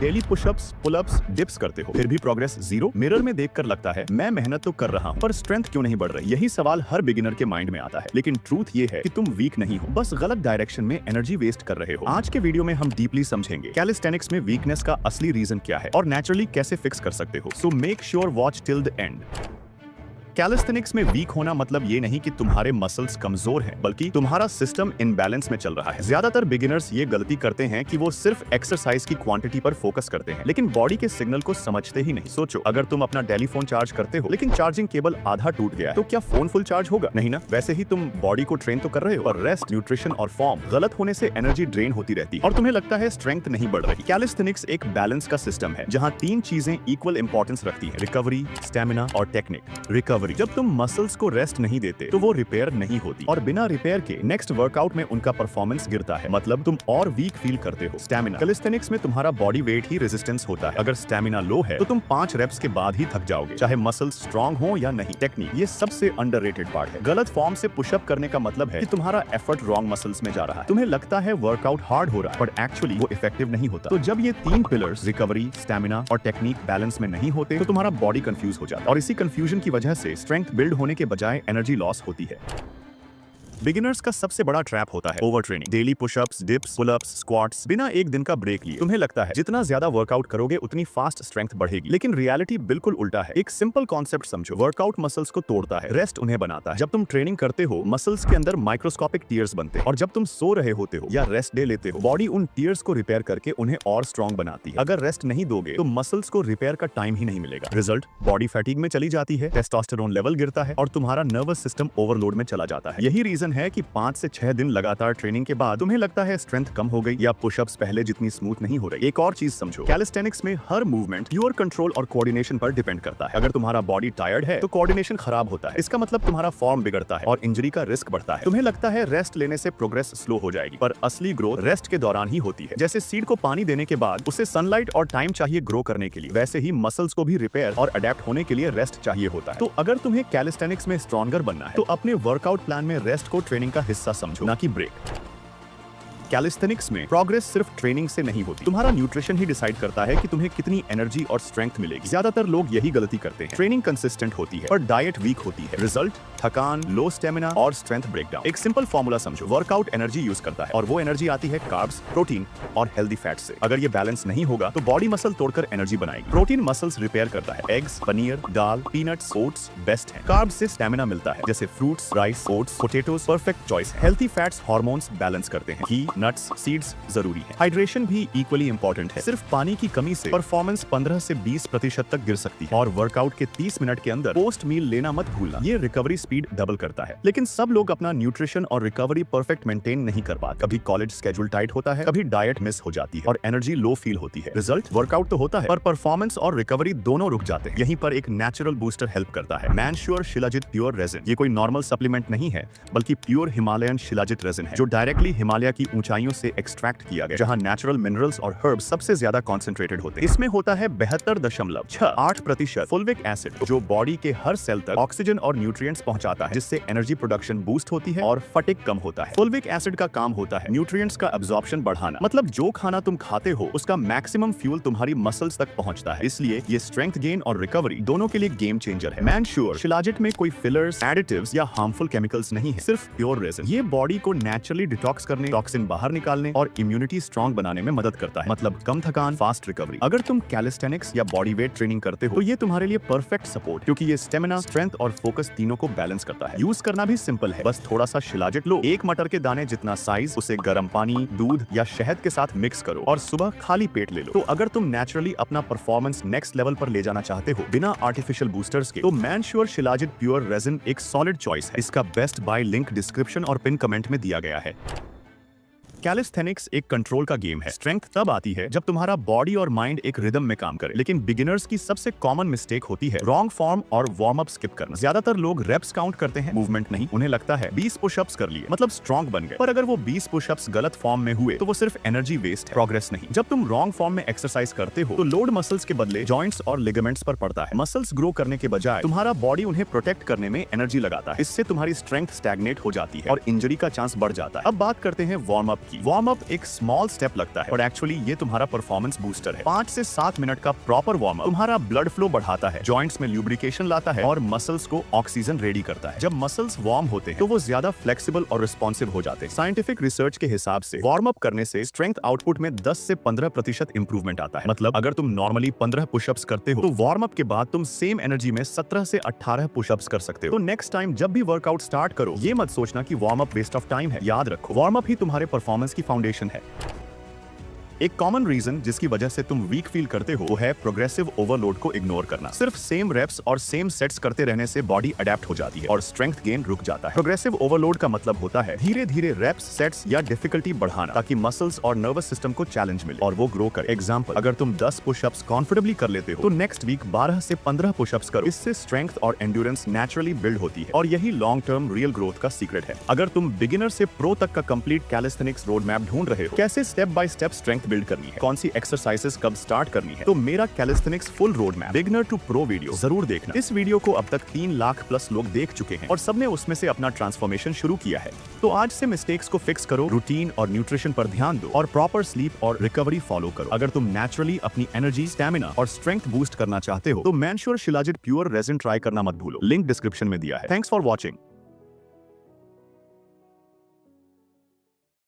Daily pushups, pullups, dips करते हो, फिर भी प्रोग्रेस जीरो। मिरर में देखकर लगता है मैं मेहनत तो कर रहा हूँ पर स्ट्रेंथ क्यों नहीं बढ़ रही। यही सवाल हर बिगिनर के माइंड में आता है, लेकिन ट्रूथ ये है कि तुम वीक नहीं हो, बस गलत डायरेक्शन में एनर्जी वेस्ट कर रहे हो। आज के वीडियो में हम डीपली समझेंगे कैलिस्थेनिक्स में वीकनेस का असली रीजन क्या है और नेचुरली कैसे फिक्स कर सकते हो। So make sure watch till the end. Calisthenics में वीक होना मतलब ये नहीं कि तुम्हारे मसल्स कमजोर हैं, बल्कि तुम्हारा सिस्टम इनबैलेंस में चल रहा है। ज्यादातर बिगिनर्स ये गलती करते हैं कि वो सिर्फ एक्सरसाइज की क्वांटिटी पर फोकस करते हैं, लेकिन बॉडी के सिग्नल को समझते ही नहीं। सोचो, अगर तुम अपना टेलीफोन चार्ज करते हो लेकिन चार्जिंग केबल आधा टूट गया तो क्या फोन फुल चार्ज होगा? नहीं ना। वैसे ही तुम बॉडी को ट्रेन तो कर रहे हो, और रेस्ट, न्यूट्रिशन और फॉर्म गलत होने से एनर्जी ड्रेन होती रहती है और तुम्हें लगता है स्ट्रेंथ नहीं बढ़ रही। कैलिस्थेनिक्स एक बैलेंस का सिस्टम है जहाँ तीन चीजें इक्वल इंपॉर्टेंस रखती है: रिकवरी, स्टेमिना और टेक्निक। रिकवरी, जब तुम मसल्स को रेस्ट नहीं देते तो वो रिपेयर नहीं होती, और बिना रिपेयर के नेक्स्ट वर्कआउट में उनका परफॉर्मेंस गिरता है, मतलब तुम और वीक फील करते हो। स्टेमिना, कैलिस्थेनिक्स में तुम्हारा बॉडी वेट ही रेजिस्टेंस होता है। अगर स्टेमिना लो है तो तुम 5 रेप्स के बाद ही थक जाओगे, चाहे मसल्स स्ट्रांग हो या नहीं। टेक्निक, ये सबसे अंडररेटेड पार्ट है। गलत फॉर्म से पुशअप करने का मतलब है कि तुम्हारा एफर्ट रॉन्ग मसल्स में जा रहा है। तुम्हें लगता है वर्कआउट हार्ड हो रहा है, बट एक्चुअली वो इफेक्टिव नहीं होता। तो जब ये तीन पिलर्स, रिकवरी, स्टेमिना और टेक्निक, बैलेंस में नहीं होते तो तुम्हारा बॉडी कंफ्यूज हो जाता है, और इसी कंफ्यूजन की वजह से स्ट्रेंथ बिल्ड होने के बजाय एनर्जी लॉस होती है। बिगिनर्स का सबसे बड़ा ट्रैप होता है over training. Daily pushups, dips, pullups, squats बिना एक दिन का ब्रेक लिए। तुम्हें लगता है जितना ज्यादा वर्कआउट करोगे उतनी फास्ट स्ट्रेंथ बढ़ेगी, लेकिन रियलिटी बिल्कुल उल्टा है। एक सिंपल कॉन्सेप्ट समझो, वर्कआउट मसल्स को तोड़ता है, रेस्ट उन्हें बनाता है। जब तुम ट्रेनिंग करते हो मसल्स के अंदर माइक्रोस्कोपिक टीयर्स बनते हैं, और जब तुम सो रहे होते हो या रेस्ट डे लेते हो बॉडी उन टीयर्स को रिपेयर करके उन्हें और स्ट्रॉन्ग बनाती है। अगर रेस्ट नहीं दोगे तो मसल्स को रिपेयर का टाइम ही नहीं मिलेगा। रिजल्ट, बॉडी फैटिग में चली जाती है, टेस्टोस्टेरोन लेवल गिरता है और तुम्हारा नर्वस सिस्टम ओवरलोड में चला जाता है। यही रीजन है कि 5 से 6 दिन लगातार ट्रेनिंग के बाद तुम्हें लगता है स्ट्रेंथ कम हो गई या पुशअप्स पहले जितनी स्मूथ नहीं हो रही। एक और चीज समझो, कैलिस्थेनिक्स में हर मूवमेंट प्योर कंट्रोल और कोऑर्डिनेशन पर डिपेंड करता है। अगर तुम्हारा बॉडी टायर्ड है तो कोऑर्डिनेशन खराब होता है, इसका मतलब तुम्हारा फॉर्म बिगड़ता है और इंजरी का रिस्क बढ़ता है। तुम्हें लगता है रेस्ट लेने से प्रोग्रेस स्लो हो जाएगी, पर असली ग्रोथ रेस्ट के दौरान ही होती है। जैसे सीड को पानी देने के बाद उसे सनलाइट और टाइम चाहिए ग्रो करने के लिए, वैसे ही मसल्स को भी रिपेयर और अडेप्ट होने के लिए रेस्ट चाहिए होता है। तो अगर तुम्हें कैलिस्थेनिक्स में स्ट्रॉन्गर बनना है तो अपने वर्कआउट प्लान में रेस्ट को ट्रेनिंग का हिस्सा समझो, ना कि ब्रेक। कैलिस्थेनिक्स में प्रोग्रेस सिर्फ ट्रेनिंग से नहीं होती, तुम्हारा न्यूट्रिशन ही डिसाइड करता है कि तुम्हें कितनी एनर्जी और स्ट्रेंथ मिलेगी। ज्यादातर लोग यही गलती करते हैं, ट्रेनिंग कंसिस्टेंट होती है पर डाइट वीक होती है। रिजल्ट, थकान, लो स्टेमिना और स्ट्रेंथ ब्रेकडाउन। एक सिंपल फॉर्मूला समझो, वर्कआउट एनर्जी यूज करता है और वो एनर्जी आती है कार्ब्स, प्रोटीन और हेल्दी फैट से। अगर ये बैलेंस नहीं होगा तो बॉडी मसल तोड़कर एनर्जी बनाएगी। प्रोटीन मसल्स रिपेयर करता है, एग्स, पनीर, दाल, पीनट्स, ओट्स बेस्ट है। कार्ब्स से स्टेमिना मिलता है, जैसे fruits, rice, oats, potatoes perfect choice है। हेल्थी फैट्स हार्मोन्स बैलेंस करते हैं, घी, नट्स, सीड्स जरूरी है। हाइड्रेशन भी इक्वली इंपॉर्टेंट है, सिर्फ पानी की कमी से परफॉर्मेंस 15 से 20% तक गिर सकती है, और वर्कआउट के 30 मिनट के अंदर पोस्ट मील लेना मत भूलना, ये रिकवरी स्पीड डबल करता है। लेकिन सब लोग अपना न्यूट्रिशन और रिकवरी परफेक्ट मेंटेन नहीं कर पाते। कभी कॉलेज स्केड्यूल टाइट होता है, कभी डाइट मिस हो जाती है और एनर्जी लो फील होती है। रिजल्ट, वर्कआउट तो होता है पर परफॉर्मेंस और रिकवरी दोनों रुक जाते हैं। यहीं पर एक नेचुरल बूस्टर हेल्प करता है, मैनश्योर शिलाजित प्योर रेजिन। ये कोई नॉर्मल सप्लीमेंट नहीं है, बल्कि प्योर हिमालयन शिलाजित रेजिन है, जो डायरेक्टली हिमालय की ऊंचाइयों से एक्सट्रैक्ट किया गया, जहां नेचुरल मिनरल्स और हर्ब्स सबसे ज्यादा कॉन्सेंट्रेटेड होते हैं। इसमें होता है 72.68% फुल्विक एसिड, जो बॉडी के हर सेल तक ऑक्सीजन और न्यूट्रिएंट्स पहुंचाता है, जिससे एनर्जी प्रोडक्शन बूस्ट होती है और फटिग कम होता है। फुल्विक एसिड का काम होता है न्यूट्रिएंट्स का एब्जॉर्प्शन बढ़ाना, मतलब जो खाना तुम खाते हो उसका मैक्सिमम फ्यूल तुम्हारी मसल्स तक पहुंचता है। इसलिए ये स्ट्रेंथ गेन और रिकवरी दोनों के लिए गेम चेंजर है। मैनश्योर शिलाजित में कोई फिलर्स, एडिटिव्स या हार्मफुल केमिकल्स नहीं है, सिर्फ प्योर रेजिन। ये बॉडी को नेचुरली डिटॉक्स करने, टॉक्सिन बाहर निकालने और इम्यूनिटी स्ट्रॉन्ग बनाने में मदद करता है, मतलब कम थकान, फास्ट रिकवरी। अगर तुम कैलिस्थेनिक्स या बॉडी वेट ट्रेनिंग करते हो तो ये तुम्हारे लिए परफेक्ट सपोर्ट, क्योंकि ये स्टेमिना, स्ट्रेंथ और फोकस तीनों को बैलेंस करता है। यूज करना भी सिंपल है, बस थोड़ा सा शिलाजित लो, एक मटर के दाने जितना साइज, उसे गर्म पानी, दूध या शहद के साथ मिक्स करो और सुबह खाली पेट ले लो। तो अगर तुम नेचुरली अपना परफॉर्मेंस नेक्स्ट लेवल पर ले जाना चाहते हो बिना आर्टिफिशियल बूस्टर्स के, तो मैनश्योर शिलाजित प्योर रेजिन एक सॉलिड चॉइस है। इसका बेस्ट बाय लिंक डिस्क्रिप्शन और पिन कमेंट में दिया गया है। कैलिस्थेनिक्स एक कंट्रोल का गेम है। स्ट्रेंथ तब आती है जब तुम्हारा बॉडी और माइंड एक रिदम में काम करे, लेकिन बिगिनर्स की सबसे कॉमन मिस्टेक होती है रॉन्ग फॉर्म और वार्म अप स्किप करना। ज्यादातर लोग रेप्स काउंट करते हैं, मूवमेंट नहीं। उन्हें लगता है 20 पुशअप्स कर लिए मतलब स्ट्रॉन्ग बन गए, पर अगर वो 20 पुशअप्स गलत फॉर्म में हुए तो वो सिर्फ एनर्जी वेस्ट है, प्रोग्रेस नहीं। जब तुम रॉन्ग फॉर्म में एक्सरसाइज करते हो तो लोड मसल्स के बदले जॉइंट्स और लिगामेंट्स पर पड़ता है। मसल्स ग्रो करने के बजाय तुम्हारा बॉडी उन्हें प्रोटेक्ट करने में एनर्जी लगाता है। इससे तुम्हारी स्ट्रेंथ स्टैग्नेट हो जाती है और इंजरी का चांस बढ़ जाता है। अब बात करते हैं वार्म अप की। वार्म अप एक स्मॉल स्टेप लगता है, और एक्चुअली ये तुम्हारा परफॉर्मेंस बूस्टर है। 5 से 7 मिनट का प्रॉपर वार्म अप तुम्हारा ब्लड फ्लो बढ़ाता है, जॉइंट्स में ल्यूब्रिकेशन लाता है और मसल्स को ऑक्सीजन रेडी करता है। जब मसल्स वार्म होते हैं तो वो ज्यादा फ्लेक्सिबल और रिस्पॉन्सिव हो जाते हैं। साइंटिफिक रिसर्च के हिसाब से वार्म अप करने से स्ट्रेंथ आउटपुट में 10 से 15% इंप्रूवमेंट आता है। मतलब अगर तुम नॉर्मली 15 पुशअप्स करते हो तो वार्म अप के बाद तुम सेम एनर्जी में 17 से 18 पुशअप्स कर सकते हो। तो नेक्स्ट टाइम जब भी वर्कआउट स्टार्ट करो, ये मत सोचना कि warm up waste of time है। याद रखो, वार्म अप ही तुम्हारे परफॉर्मेंस की फाउंडेशन है। एक कॉमन रीजन जिसकी वजह से तुम वीक फील करते हो वो है प्रोग्रेसिव ओवरलोड को इग्नोर करना। सिर्फ सेम रेप्स और सेम सेट्स करते रहने से बॉडी अडेप्ट हो जाती है और स्ट्रेंथ गेन रुक जाता है। प्रोग्रेसिव ओवरलोड का मतलब होता है धीरे धीरे रेप्स, सेट्स या डिफिकल्टी बढ़ाना, ताकि मसल्स और नर्वस सिस्टम को चैलेंज मिले और वो ग्रो करे। एग्जांपल, अगर तुम 10 पुशअप्स कॉन्फिडेंटली कर लेते हो तो नेक्स्ट वीक 12 से 15 पुशअप्स करो। इससे स्ट्रेंथ और एंड्योरेंस नेचुरली बिल्ड होती है और यही लॉन्ग टर्म रियल ग्रोथ का सीक्रेट है। अगर तुम बिगिनर से प्रो तक का कंप्लीट कैलिस्थेनिक्स रोड मैप ढूंढ रहे हो, कैसे step by step strength build करनी है, कौन सी एक्सरसाइजेस कब स्टार्ट करनी है, तो मेरा calisthenics full road map beginner to pro video जरूर देखना। इस वीडियो को अब तक 3 लाख प्लस लोग देख चुके हैं और सबने उसमें से अपना ट्रांसफॉर्मेशन शुरू किया है। तो आज से मिस्टेक्स को फिक्स करो, रूटीन और न्यूट्रिशन पर ध्यान दो और प्रॉपर स्लीप और रिकवरी फॉलो करो। अगर तुम नेचुरली अपनी एनर्जी, स्टैमिना और स्ट्रेंथ बूस्ट करना चाहते हो तो मैनश्योर शिलाजित प्योर रेजिन ट्राई करना मत भूलो। लिंक डिस्क्रिप्शन में दिया है। Thanks for watching.